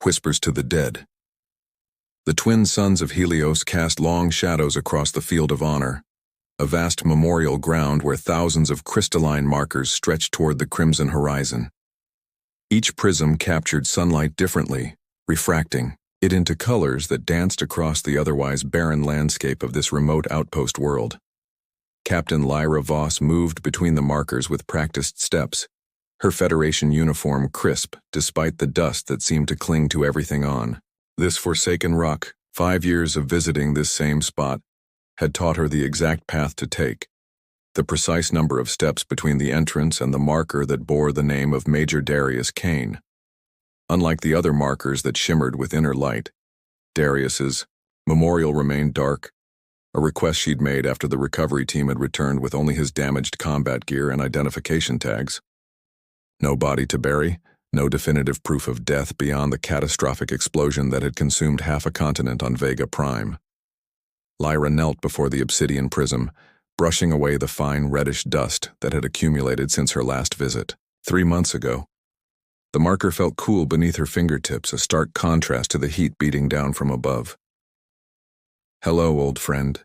whispers to the dead. The twin suns of Helios cast long shadows across the field of honor, a vast memorial ground where thousands of crystalline markers stretched toward the crimson horizon. Each prism captured sunlight differently, refracting it into colors that danced across the otherwise barren landscape of this remote outpost world. Captain Lyra Voss moved between the markers with practiced steps, her Federation uniform crisp despite the dust that seemed to cling to everything on. This forsaken rock, 5 years of visiting this same spot, had taught her the exact path to take, the precise number of steps between the entrance and the marker that bore the name of Major Darius Kane. Unlike the other markers that shimmered with inner light, Darius's memorial remained dark, a request she'd made after the recovery team had returned with only his damaged combat gear and identification tags. No body to bury, no definitive proof of death beyond the catastrophic explosion that had consumed half a continent on Vega Prime. Lyra knelt before the obsidian prism, brushing away the fine reddish dust that had accumulated since her last visit, 3 months ago. The marker felt cool beneath her fingertips, a stark contrast to the heat beating down from above. "Hello, old friend,"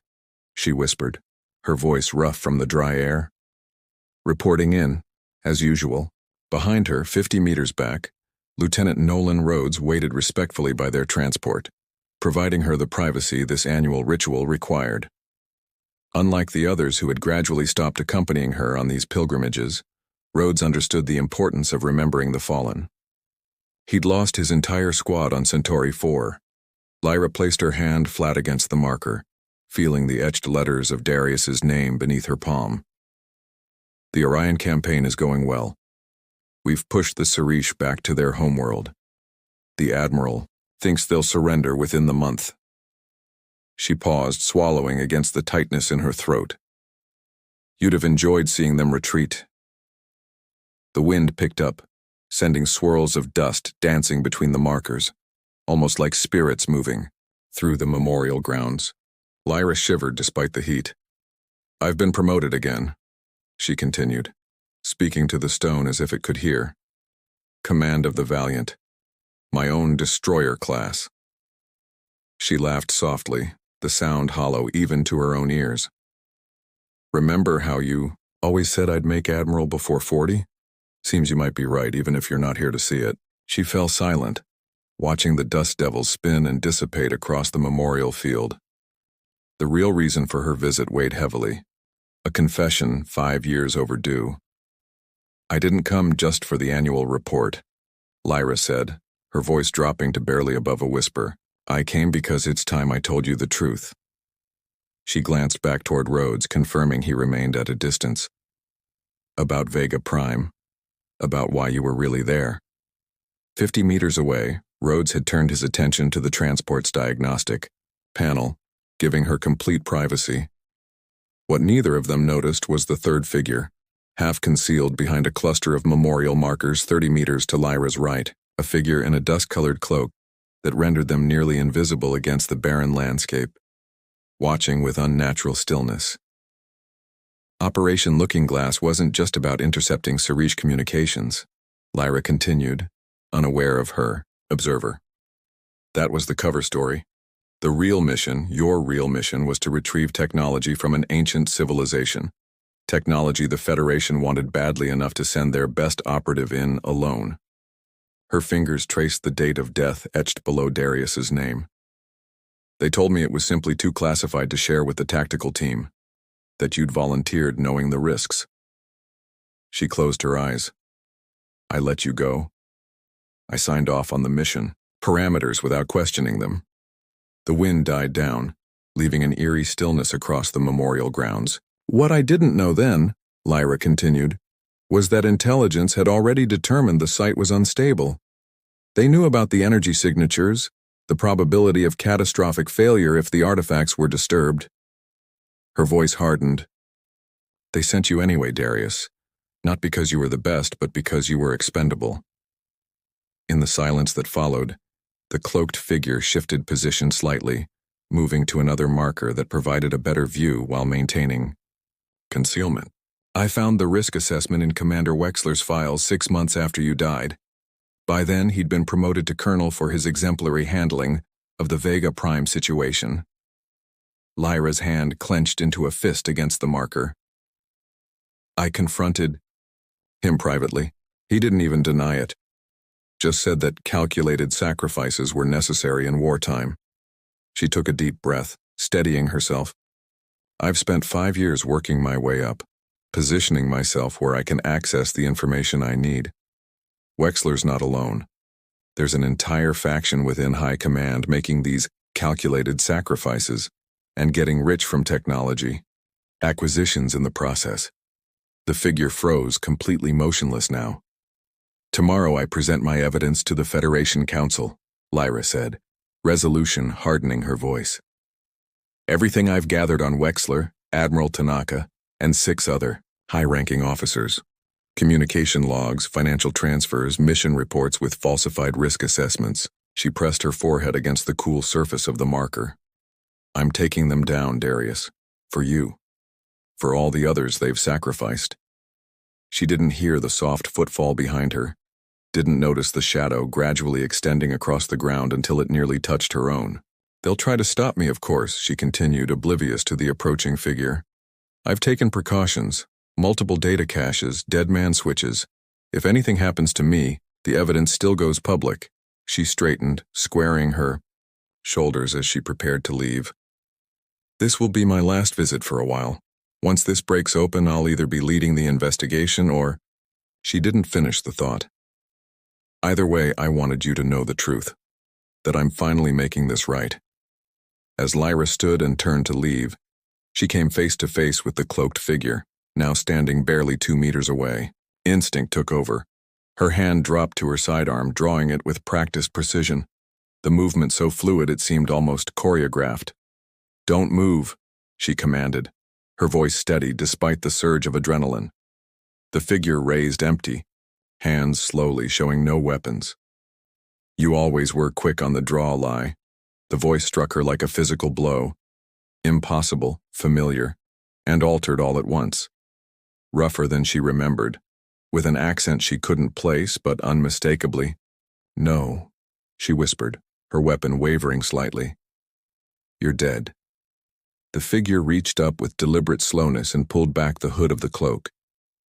she whispered, her voice rough from the dry air. Reporting in, as usual, behind her, 50 meters back, Lieutenant Nolan Rhodes waited respectfully by their transport, providing her the privacy this annual ritual required. Unlike the others who had gradually stopped accompanying her on these pilgrimages, Rhodes understood the importance of remembering the fallen. He'd lost his entire squad on Centauri 4. Lyra placed her hand flat against the marker, feeling the etched letters of Darius's name beneath her palm. "The Orion campaign is going well. We've pushed the Sarish back to their homeworld. The Admiral thinks they'll surrender within the month." She paused, swallowing against the tightness in her throat. "You'd have enjoyed seeing them retreat." The wind picked up, sending swirls of dust dancing between the markers, almost like spirits moving through the memorial grounds. Lyra shivered despite the heat. "I've been promoted again," she continued, speaking to the stone as if it could hear. "Command of the Valiant. My own destroyer class." She laughed softly, the sound hollow even to her own ears. "Remember how you always said I'd make Admiral before 40? Seems you might be right, even if you're not here to see it." She fell silent, watching the dust devils spin and dissipate across the memorial field. The real reason for her visit weighed heavily, a confession 5 years overdue. "I didn't come just for the annual report," Lyra said, her voice dropping to barely above a whisper. "I came because it's time I told you the truth." She glanced back toward Rhodes, confirming he remained at a distance. "About Vega Prime. About why you were really there." 50 meters away, Rhodes had turned his attention to the transport's diagnostic panel, giving her complete privacy. What neither of them noticed was the third figure, half concealed behind a cluster of memorial markers 30 meters to Lyra's right, a figure in a dust-colored cloak that rendered them nearly invisible against the barren landscape, watching with unnatural stillness. Operation Looking Glass wasn't just about intercepting Sarish communications, Lyra continued, unaware of her observer. That was the cover story. The real mission, your real mission, was to retrieve technology from an ancient civilization. Technology the Federation wanted badly enough to send their best operative in alone. Her fingers traced the date of death etched below Darius's name. "They told me it was simply too classified to share with the tactical team, that you'd volunteered knowing the risks." She closed her eyes. "I let you go. I signed off on the mission, parameters without questioning them." The wind died down, leaving an eerie stillness across the memorial grounds. "What I didn't know then," Lyra continued, "was that intelligence had already determined the site was unstable. They knew about the energy signatures, the probability of catastrophic failure if the artifacts were disturbed." Her voice hardened. "They sent you anyway, Darius, not because you were the best, but because you were expendable." In the silence that followed, the cloaked figure shifted position slightly, moving to another marker that provided a better view while maintaining concealment. "I found the risk assessment in Commander Wexler's files 6 months after you died. By then, he'd been promoted to colonel for his exemplary handling of the Vega Prime situation. Lyra's hand clenched into a fist against the marker. I confronted him privately. He didn't even deny it. Just said that calculated sacrifices were necessary in wartime. She took a deep breath, steadying herself. I've spent 5 years working my way up, positioning myself where I can access the information I need. Wexler's not alone. There's an entire faction within high command making these calculated sacrifices and getting rich from technology, acquisitions in the process. The figure froze, completely motionless now. Tomorrow I present my evidence to the Federation Council, Lyra said, resolution hardening her voice. Everything I've gathered on Wexler, Admiral Tanaka, and 6 other high-ranking officers. Communication logs, financial transfers, mission reports with falsified risk assessments. She pressed her forehead against the cool surface of the marker. I'm taking them down, Darius. For you. For all the others they've sacrificed. She didn't hear the soft footfall behind her, didn't notice the shadow gradually extending across the ground until it nearly touched her own. They'll try to stop me, of course, she continued, oblivious to the approaching figure. I've taken precautions, multiple data caches, dead man switches. If anything happens to me, the evidence still goes public. She straightened, squaring her shoulders as she prepared to leave. This will be my last visit for a while. Once this breaks open, I'll either be leading the investigation or... She didn't finish the thought. Either way, I wanted you to know the truth. That I'm finally making this right. As Lyra stood and turned to leave, she came face to face with the cloaked figure, now standing barely 2 meters away. Instinct took over. Her hand dropped to her sidearm, drawing it with practiced precision. The movement so fluid it seemed almost choreographed. Don't move, she commanded, her voice steady despite the surge of adrenaline. The figure raised empty, hands slowly showing no weapons. You always were quick on the draw, Lie. The voice struck her like a physical blow. Impossible, familiar, and altered all at once. Rougher than she remembered, with an accent she couldn't place but unmistakably. No, she whispered, her weapon wavering slightly. You're dead. The figure reached up with deliberate slowness and pulled back the hood of the cloak.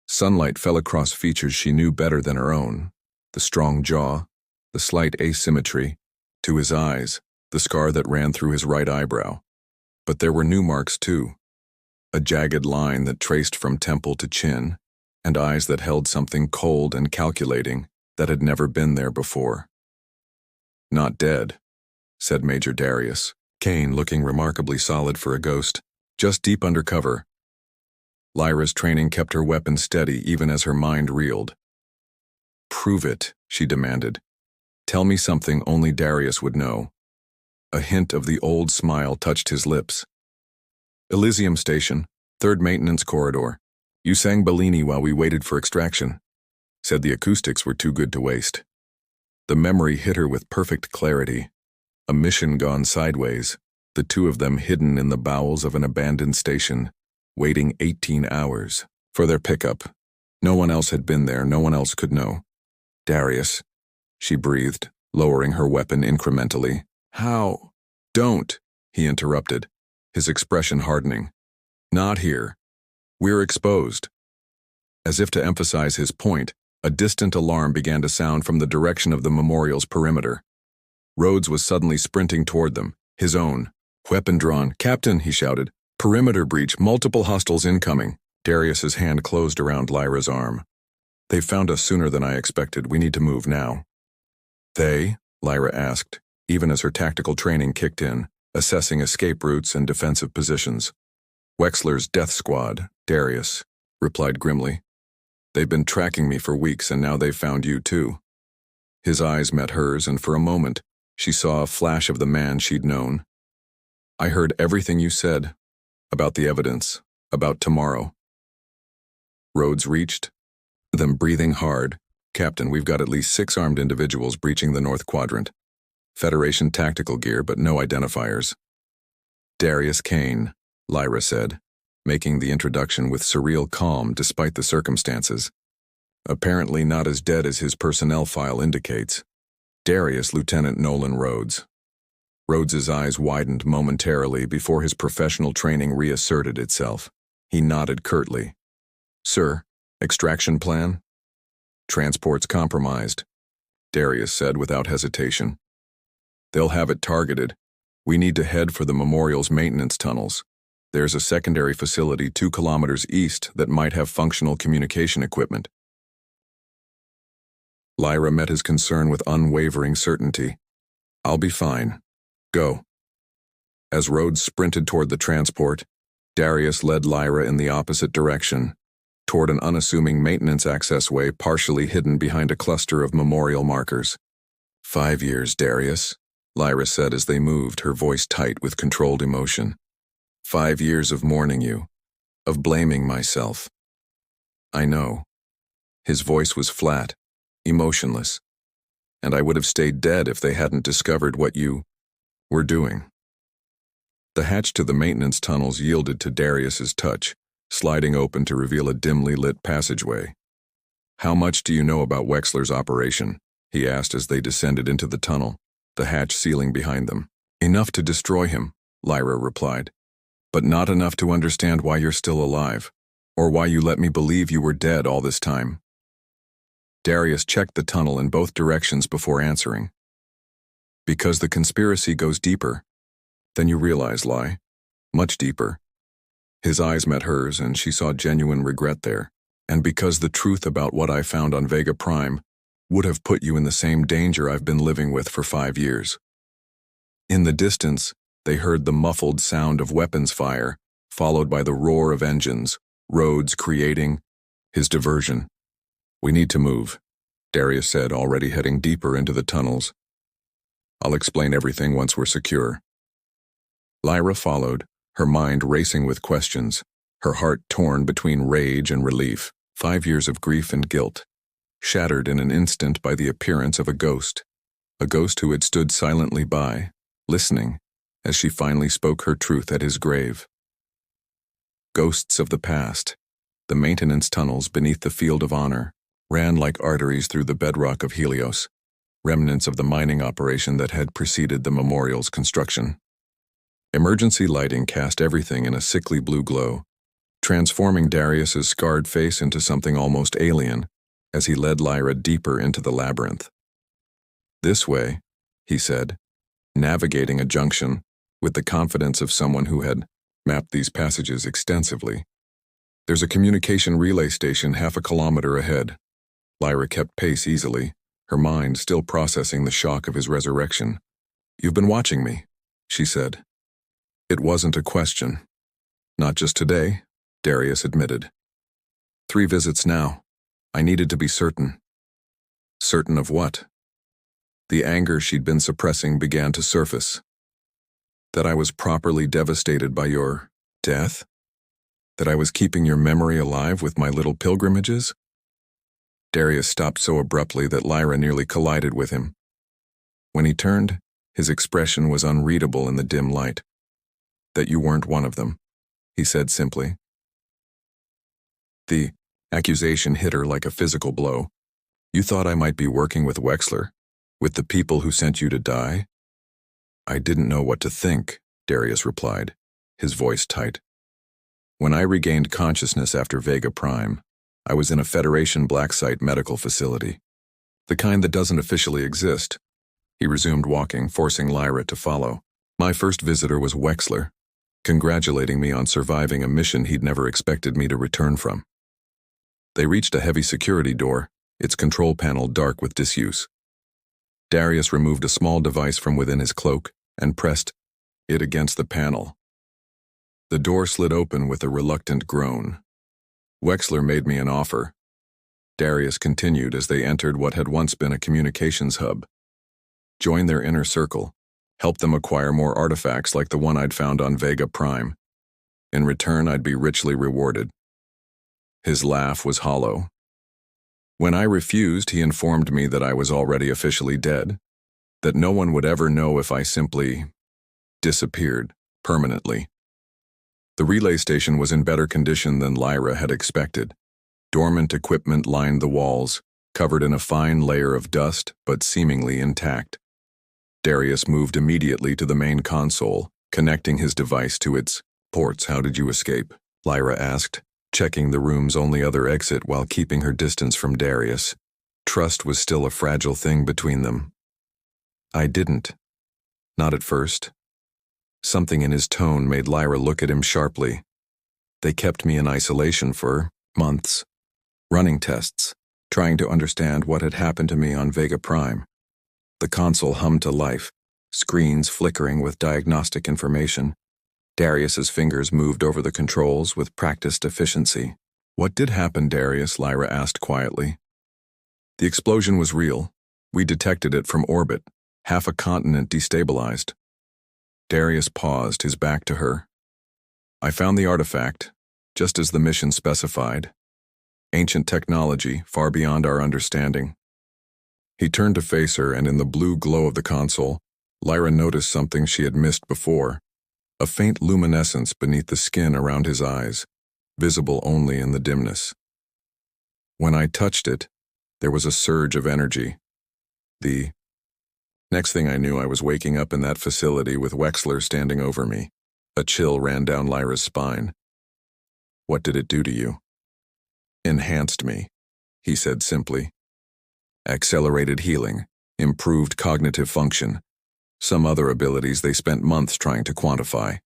Sunlight fell across features she knew better than her own, the strong jaw, the slight asymmetry, to his eyes, the scar that ran through his right eyebrow. But there were new marks too, a jagged line that traced from temple to chin, and eyes that held something cold and calculating that had never been there before. Not dead, said Major Darius, Kane looking remarkably solid for a ghost, just deep under cover. Lyra's training kept her weapon steady even as her mind reeled. Prove it, she demanded. Tell me something only Darius would know. A hint of the old smile touched his lips. Elysium Station, 3rd Maintenance Corridor. You sang Bellini while we waited for extraction. Said the acoustics were too good to waste. The memory hit her with perfect clarity. A mission gone sideways, the two of them hidden in the bowels of an abandoned station, waiting 18 hours for their pickup. No one else had been there, no one else could know. Darius, she breathed, lowering her weapon incrementally. How? Don't, he interrupted, his expression hardening. Not here. We're exposed. As if to emphasize his point, a distant alarm began to sound from the direction of the memorial's perimeter. Rhodes was suddenly sprinting toward them, his own. Weapon drawn. Captain, he shouted. Perimeter breach, multiple hostiles incoming. Darius's hand closed around Lyra's arm. They've found us sooner than I expected. We need to move now. They? Lyra asked, even as her tactical training kicked in, assessing escape routes and defensive positions. Wexler's death squad, Darius, replied grimly. They've been tracking me for weeks and now they've found you too. His eyes met hers and for a moment, she saw a flash of the man she'd known. I heard everything you said. About the evidence. About tomorrow. Rhodes reached. Them breathing hard. Captain, we've got at least 6 armed individuals breaching the North Quadrant. Federation tactical gear, but no identifiers. Darius Kane, Lyra said, making the introduction with surreal calm despite the circumstances. apparently not as dead as his personnel file indicates. Darius, Lieutenant Nolan Rhodes. Rhodes's eyes widened momentarily before his professional training reasserted itself. He nodded curtly. Sir, extraction plan? Transport's compromised, Darius said without hesitation. They'll have it targeted. We need to head for the memorial's maintenance tunnels. There's a secondary facility 2 kilometers east that might have functional communication equipment. Lyra met his concern with unwavering certainty. I'll be fine. Go. As Rhodes sprinted toward the transport, Darius led Lyra in the opposite direction, toward an unassuming maintenance access way partially hidden behind a cluster of memorial markers. 5 years, Darius, Lyra said as they moved, her voice tight with controlled emotion. 5 years of mourning you, of blaming myself. I know. His voice was flat, emotionless, and I would have stayed dead if they hadn't discovered what you were doing. The hatch to the maintenance tunnels yielded to Darius's touch, sliding open to reveal a dimly lit passageway. How much do you know about Wexler's operation? He asked as they descended into the tunnel, the hatch sealing behind them. Enough to destroy him, Lyra replied, but not enough to understand why you're still alive, or why you let me believe you were dead all this time. Darius checked the tunnel in both directions before answering. Because the conspiracy goes deeper than you realize, Ly. Much deeper. His eyes met hers, and she saw genuine regret there. And because the truth about what I found on Vega Prime would have put you in the same danger I've been living with for 5 years. In the distance, they heard the muffled sound of weapons fire, followed by the roar of engines, Rhodes creating his diversion. We need to move, Darius said, already heading deeper into the tunnels. I'll explain everything once we're secure. Lyra followed, her mind racing with questions, her heart torn between rage and relief. 5 years of grief and guilt, shattered in an instant by the appearance of a ghost who had stood silently by, listening, as she finally spoke her truth at his grave. Ghosts of the past, the maintenance tunnels beneath the Field of Honor, ran like arteries through the bedrock of Helios, remnants of the mining operation that had preceded the memorial's construction. Emergency lighting cast everything in a sickly blue glow, transforming Darius's scarred face into something almost alien as he led Lyra deeper into the labyrinth. This way, he said, navigating a junction with the confidence of someone who had mapped these passages extensively. There's a communication relay station half a kilometer ahead. Lyra kept pace easily, her mind still processing the shock of his resurrection. You've been watching me, she said. It wasn't a question. Not just today, Darius admitted. 3 visits now. I needed to be certain. Certain of what? The anger she'd been suppressing began to surface. That I was properly devastated by your death? That I was keeping your memory alive with my little pilgrimages? Darius stopped so abruptly that Lyra nearly collided with him. When he turned, his expression was unreadable in the dim light. That you weren't one of them, he said simply. The accusation hit her like a physical blow. You thought I might be working with Wexler, with the people who sent you to die? I didn't know what to think, Darius replied, his voice tight. When I regained consciousness after Vega Prime, I was in a Federation black site medical facility. The kind that doesn't officially exist. He resumed walking, forcing Lyra to follow. My first visitor was Wexler, congratulating me on surviving a mission he'd never expected me to return from. They reached a heavy security door, its control panel dark with disuse. Darius removed a small device from within his cloak and pressed it against the panel. The door slid open with a reluctant groan. Wexler made me an offer. Darius continued as they entered what had once been a communications hub. Join their inner circle, help them acquire more artifacts like the one I'd found on Vega Prime. In return, I'd be richly rewarded. His laugh was hollow. When I refused, he informed me that I was already officially dead, that no one would ever know if I simply disappeared permanently. The relay station was in better condition than Lyra had expected. Dormant equipment lined the walls, covered in a fine layer of dust but seemingly intact. Darius moved immediately to the main console, connecting his device to its ports. "How did you escape?" Lyra asked, checking the room's only other exit while keeping her distance from Darius. Trust was still a fragile thing between them. "I didn't. Not at first." Something in his tone made Lyra look at him sharply. "They kept me in isolation for months, running tests, trying to understand what had happened to me on Vega Prime." The console hummed to life, screens flickering with diagnostic information. Darius's fingers moved over the controls with practiced efficiency. "What did happen, Darius?" Lyra asked quietly. "The explosion was real. We detected it from orbit, half a continent destabilized." Darius paused, his back to her. "I found the artifact, just as the mission specified. Ancient technology, far beyond our understanding." He turned to face her, and in the blue glow of the console, Lyra noticed something she had missed before. A faint luminescence beneath the skin around his eyes, visible only in the dimness. "When I touched it, there was a surge of energy. The next thing I knew, I was waking up in that facility with Wexler standing over me." A chill ran down Lyra's spine. "What did it do to you?" "Enhanced me," he said simply. "Accelerated healing, improved cognitive function, some other abilities they spent months trying to quantify."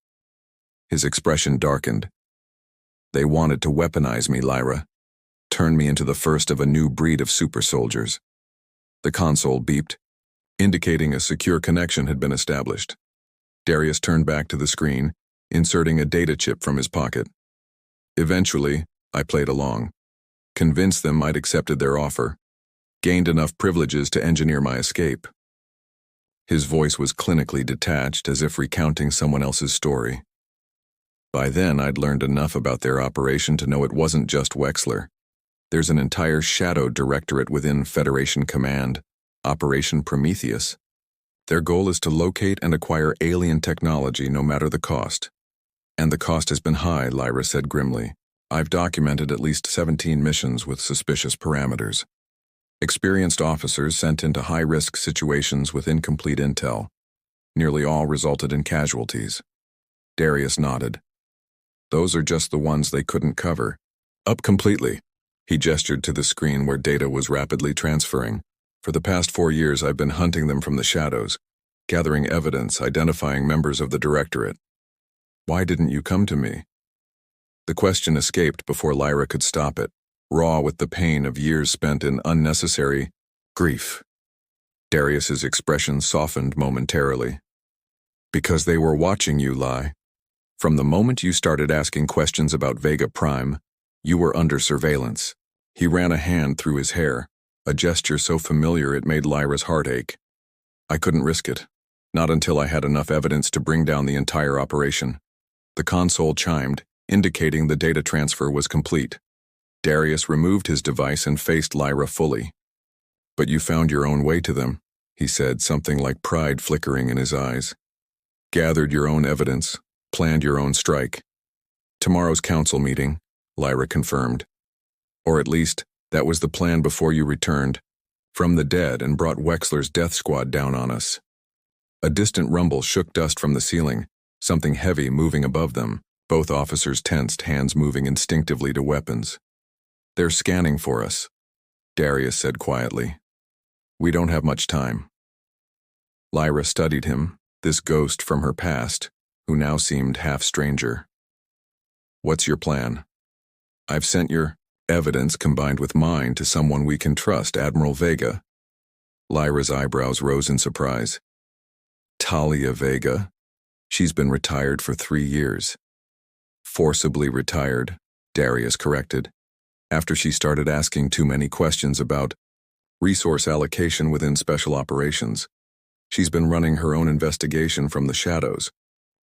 His expression darkened. "They wanted to weaponize me, Lyra. Turn me into the first of a new breed of super soldiers." The console beeped, indicating a secure connection had been established. Darius turned back to the screen, inserting a data chip from his pocket. "Eventually, I played along. Convinced them I'd accepted their offer. Gained enough privileges to engineer my escape." His voice was clinically detached, as if recounting someone else's story. "By then, I'd learned enough about their operation to know it wasn't just Wexler. There's an entire shadow directorate within Federation Command, Operation Prometheus. Their goal is to locate and acquire alien technology no matter the cost." "And the cost has been high," Lyra said grimly. "I've documented at least 17 missions with suspicious parameters. Experienced officers sent into high-risk situations with incomplete intel. Nearly all resulted in casualties." Darius nodded. "Those are just the ones they couldn't cover." "Up completely." He gestured to the screen where data was rapidly transferring. "For the past 4 years, I've been hunting them from the shadows, gathering evidence, identifying members of the Directorate." "Why didn't you come to me?" The question escaped before Lyra could stop it, raw with the pain of years spent in unnecessary grief. Darius's expression softened momentarily. "Because they were watching you, Ly. From the moment you started asking questions about Vega Prime, you were under surveillance." He ran a hand through his hair, a gesture so familiar it made Lyra's heart ache. "I couldn't risk it, not until I had enough evidence to bring down the entire operation." The console chimed, indicating the data transfer was complete. Darius removed his device and faced Lyra fully. "But you found your own way to them," he said, something like pride flickering in his eyes. "Gathered your own evidence, planned your own strike." "Tomorrow's council meeting," Lyra confirmed. "Or at least, that was the plan before you returned from the dead and brought Wexler's death squad down on us." A distant rumble shook dust from the ceiling, something heavy moving above them. Both officers tensed, hands moving instinctively to weapons. "They're scanning for us," Darius said quietly. "We don't have much time." Lyra studied him, this ghost from her past, who now seemed half stranger. "What's your plan?" "I've sent your evidence combined with mine to someone we can trust, Admiral Vega." Lyra's eyebrows rose in surprise. "Talia Vega? She's been retired for 3 years. Forcibly retired," Darius corrected, "after she started asking too many questions about resource allocation within special operations. She's been running her own investigation from the shadows."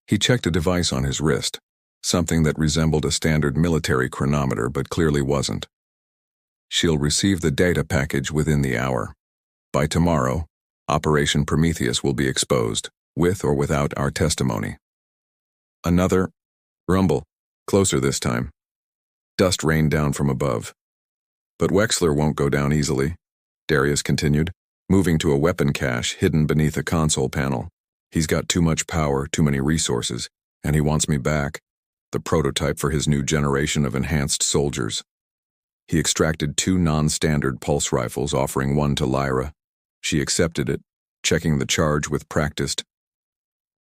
He checked a device on his wrist, something that resembled a standard military chronometer but clearly wasn't. "She'll receive the data package within the hour. By tomorrow, Operation Prometheus will be exposed, with or without our testimony." Another rumble, closer this time. Dust rained down from above. But Wexler won't go down easily, Darius continued, moving to a weapon cache hidden beneath a console panel. He's got too much power, too many resources, and he wants me back, the prototype for his new generation of enhanced soldiers. He extracted 2 non-standard pulse rifles, offering one to Lyra. She accepted it, checking the charge with practiced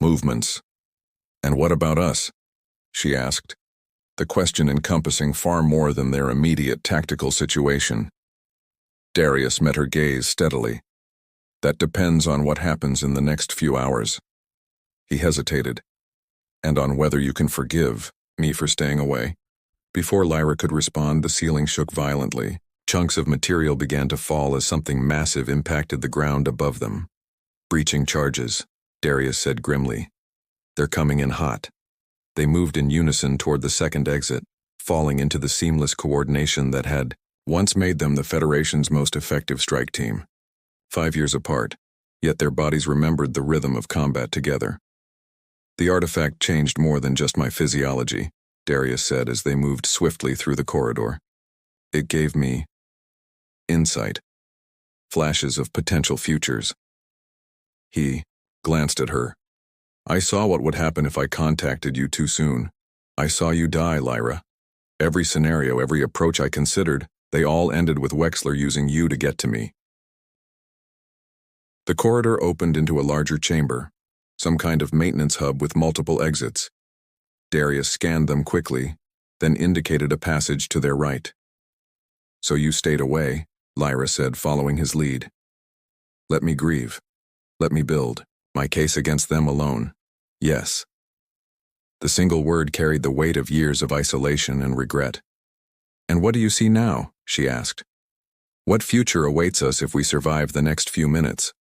movements. "And what about us?" she asked, the question encompassing far more than their immediate tactical situation. Darius met her gaze steadily. "That depends on what happens in the next few hours." He hesitated. "And on whether you can forgive me for staying away." Before Lyra could respond, the ceiling shook violently. Chunks of material began to fall as something massive impacted the ground above them. "Breaching charges," Darius said grimly. "They're coming in hot." They moved in unison toward the second exit, falling into the seamless coordination that had once made them the Federation's most effective strike team. 5 years apart, yet their bodies remembered the rhythm of combat together. "The artifact changed more than just my physiology," Darius said as they moved swiftly through the corridor. "It gave me insight, flashes of potential futures." He glanced at her. "I saw what would happen if I contacted you too soon. I saw you die, Lyra. Every scenario, every approach I considered, they all ended with Wexler using you to get to me." The corridor opened into a larger chamber, some kind of maintenance hub with multiple exits. Darius scanned them quickly, then indicated a passage to their right. "So you stayed away," Lyra said, following his lead. "Let me grieve. Let me build my case against them alone. Yes." The single word carried the weight of years of isolation and regret. "And what do you see now?" she asked. "What future awaits us if we survive the next few minutes?"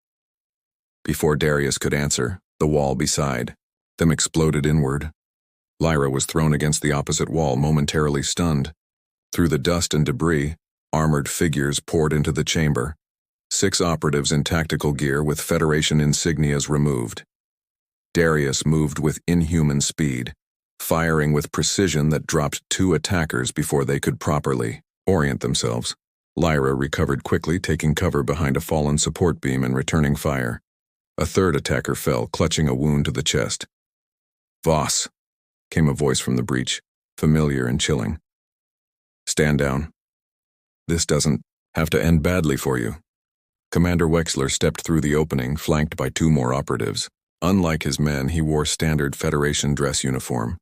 Before Darius could answer, the wall beside them exploded inward. Lyra was thrown against the opposite wall, momentarily stunned. Through the dust and debris, armored figures poured into the chamber. 6 operatives in tactical gear with Federation insignias removed. Darius moved with inhuman speed, firing with precision that dropped 2 attackers before they could properly orient themselves. Lyra recovered quickly, taking cover behind a fallen support beam and returning fire. A 3rd attacker fell, clutching a wound to the chest. "Voss," came a voice from the breach, familiar and chilling. "Stand down. This doesn't have to end badly for you." Commander Wexler stepped through the opening, flanked by 2 more operatives. Unlike his men, he wore standard Federation dress uniform,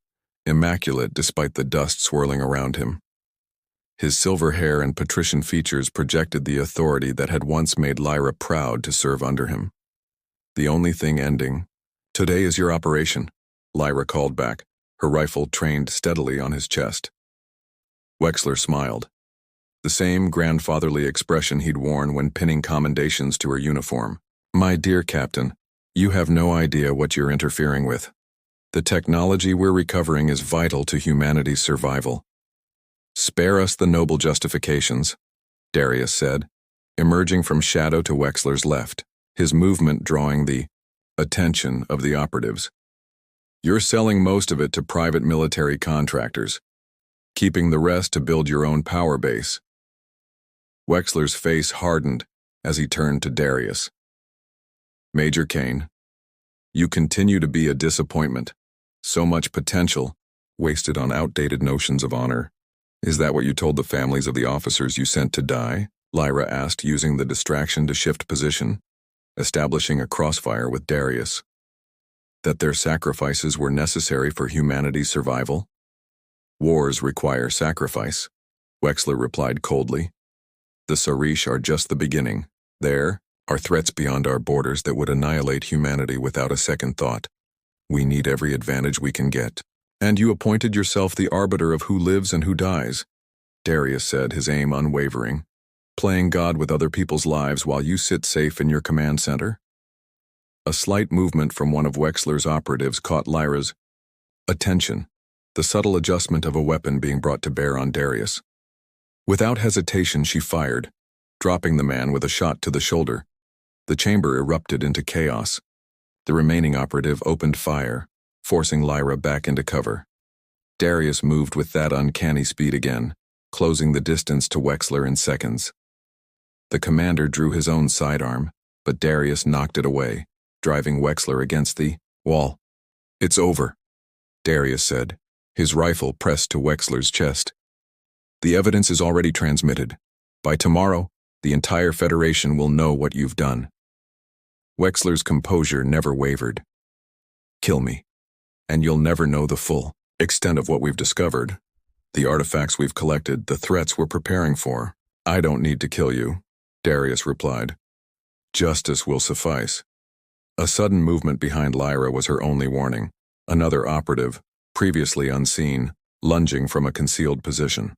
immaculate despite the dust swirling around him. His silver hair and patrician features projected the authority that had once made Lyra proud to serve under him. The only thing ending. "Today is your operation," Lyra called back, her rifle trained steadily on his chest. Wexler smiled. The same grandfatherly expression he'd worn when pinning commendations to her uniform. "My dear Captain, you have no idea what you're interfering with. The technology we're recovering is vital to humanity's survival." "Spare us the noble justifications," Darius said, emerging from shadow to Wexler's left, his movement drawing the attention of the operatives. "You're selling most of it to private military contractors, keeping the rest to build your own power base." Wexler's face hardened as he turned to Darius. "Major Kane, you continue to be a disappointment. So much potential, wasted on outdated notions of honor. Is that what you told the families of the officers you sent to die?" Lyra asked, using the distraction to shift position, establishing a crossfire with Darius. "That their sacrifices were necessary for humanity's survival?" "Wars require sacrifice," Wexler replied coldly. "The Sarish are just the beginning. There are threats beyond our borders that would annihilate humanity without a second thought. We need every advantage we can get." "And you appointed yourself the arbiter of who lives and who dies," Darius said, his aim unwavering. "Playing God with other people's lives while you sit safe in your command center?" A slight movement from one of Wexler's operatives caught Lyra's attention, the subtle adjustment of a weapon being brought to bear on Darius. Without hesitation, she fired, dropping the man with a shot to the shoulder. The chamber erupted into chaos. The remaining operative opened fire, forcing Lyra back into cover. Darius moved with that uncanny speed again, closing the distance to Wexler in seconds. The commander drew his own sidearm, but Darius knocked it away, driving Wexler against the wall. "It's over," Darius said, his rifle pressed to Wexler's chest. "The evidence is already transmitted. By tomorrow, the entire Federation will know what you've done." Wexler's composure never wavered. "Kill me, and you'll never know the full extent of what we've discovered, the artifacts we've collected, the threats we're preparing for." "I don't need to kill you," Darius replied. "Justice will suffice." A sudden movement behind Lyra was her only warning. Another operative, previously unseen, lunging from a concealed position.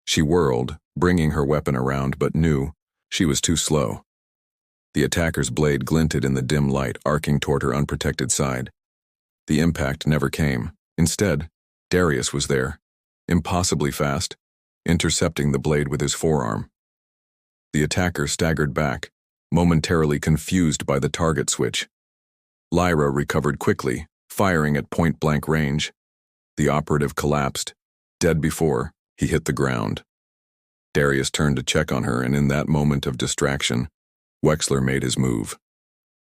She whirled, bringing her weapon around, but knew she was too slow. The attacker's blade glinted in the dim light, arcing toward her unprotected side. The impact never came. Instead, Darius was there, impossibly fast, intercepting the blade with his forearm. The attacker staggered back, momentarily confused by the target switch. Lyra recovered quickly, firing at point-blank range. The operative collapsed, dead before he hit the ground. Darius turned to check on her, and in that moment of distraction, Wexler made his move.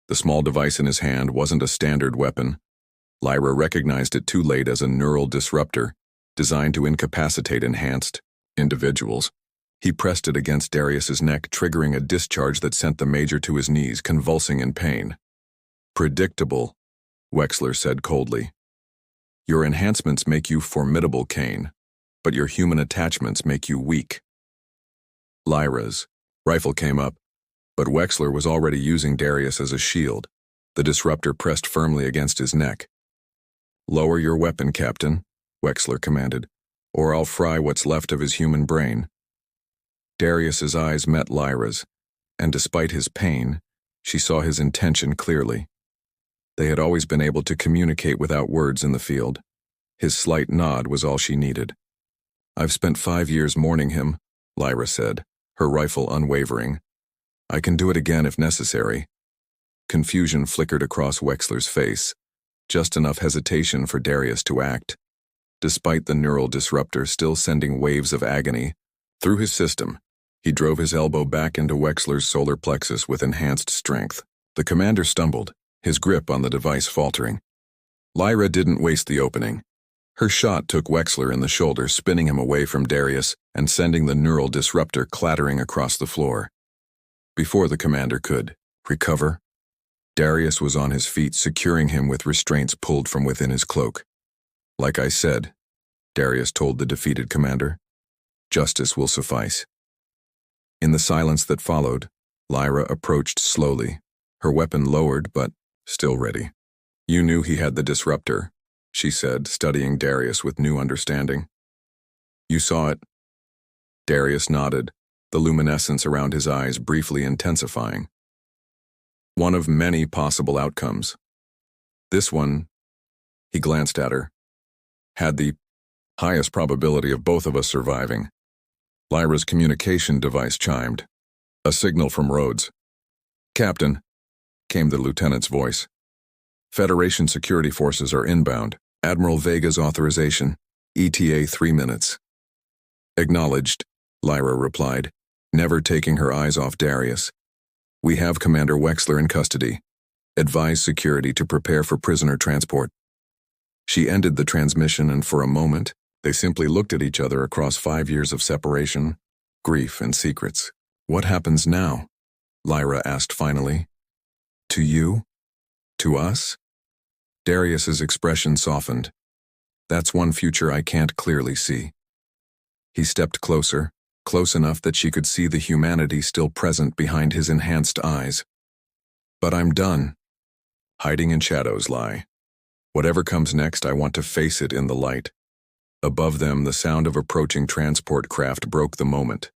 The small device in his hand wasn't a standard weapon. Lyra recognized it too late as a neural disruptor designed to incapacitate enhanced individuals. He pressed it against Darius's neck, triggering a discharge that sent the Major to his knees, convulsing in pain. "Predictable," Wexler said coldly. "Your enhancements make you formidable, Kane, but your human attachments make you weak." Lyra's rifle came up, but Wexler was already using Darius as a shield. The disruptor pressed firmly against his neck. "Lower your weapon, Captain," Wexler commanded, "or I'll fry what's left of his human brain." Darius's eyes met Lyra's, and despite his pain, she saw his intention clearly. They had always been able to communicate without words in the field. His slight nod was all she needed. "I've spent 5 years mourning him," Lyra said, her rifle unwavering. "I can do it again if necessary." Confusion flickered across Wexler's face, just enough hesitation for Darius to act. Despite the neural disruptor still sending waves of agony through his system, he drove his elbow back into Wexler's solar plexus with enhanced strength. The commander stumbled, his grip on the device faltering. Lyra didn't waste the opening. Her shot took Wexler in the shoulder, spinning him away from Darius and sending the neural disruptor clattering across the floor. Before the commander could recover, Darius was on his feet, securing him with restraints pulled from within his cloak. "Like I said," Darius told the defeated commander, "justice will suffice." In the silence that followed, Lyra approached slowly, her weapon lowered but still ready. "You knew he had the disruptor," she said, studying Darius with new understanding. "You saw it?" Darius nodded, the luminescence around his eyes briefly intensifying. "One of many possible outcomes. This one," he glanced at her, "had the highest probability of both of us surviving." Lyra's communication device chimed. A signal from Rhodes. "Captain," came the lieutenant's voice. "Federation security forces are inbound. Admiral Vega's authorization. ETA 3 minutes. "Acknowledged," Lyra replied, never taking her eyes off Darius. "We have Commander Wexler in custody. Advise security to prepare for prisoner transport." She ended the transmission, and for a moment, they simply looked at each other across 5 years of separation, grief, and secrets. "What happens now?" Lyra asked finally. "To you? To us?" Darius's expression softened. "That's one future I can't clearly see." He stepped closer, close enough that she could see the humanity still present behind his enhanced eyes. "But I'm done. Hiding in shadows lie. Whatever comes next, I want to face it in the light." Above them, the sound of approaching transport craft broke the moment.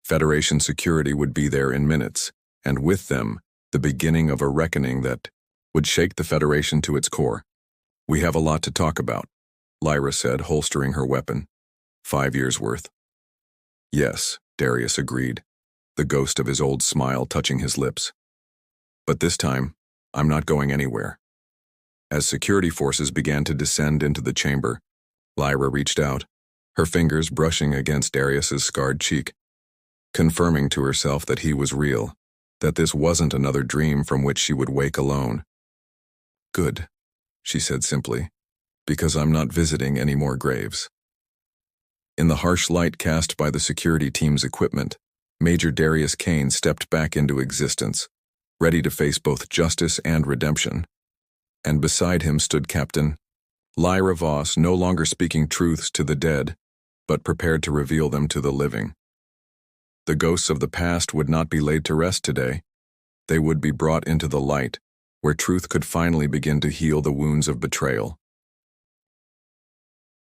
Federation security would be there in minutes, and with them, the beginning of a reckoning that would shake the Federation to its core. "We have a lot to talk about," Lyra said, holstering her weapon. 5 years' worth. "Yes," Darius agreed, the ghost of his old smile touching his lips. "But this time, I'm not going anywhere." As security forces began to descend into the chamber, Lyra reached out, her fingers brushing against Darius's scarred cheek, confirming to herself that he was real, that this wasn't another dream from which she would wake alone. "Good," she said simply, "because I'm not visiting any more graves." In the harsh light cast by the security team's equipment, Major Darius Kane stepped back into existence, ready to face both justice and redemption. And beside him stood Captain Lyra Voss, no longer speaking truths to the dead, but prepared to reveal them to the living. The ghosts of the past would not be laid to rest today. They would be brought into the light, where truth could finally begin to heal the wounds of betrayal.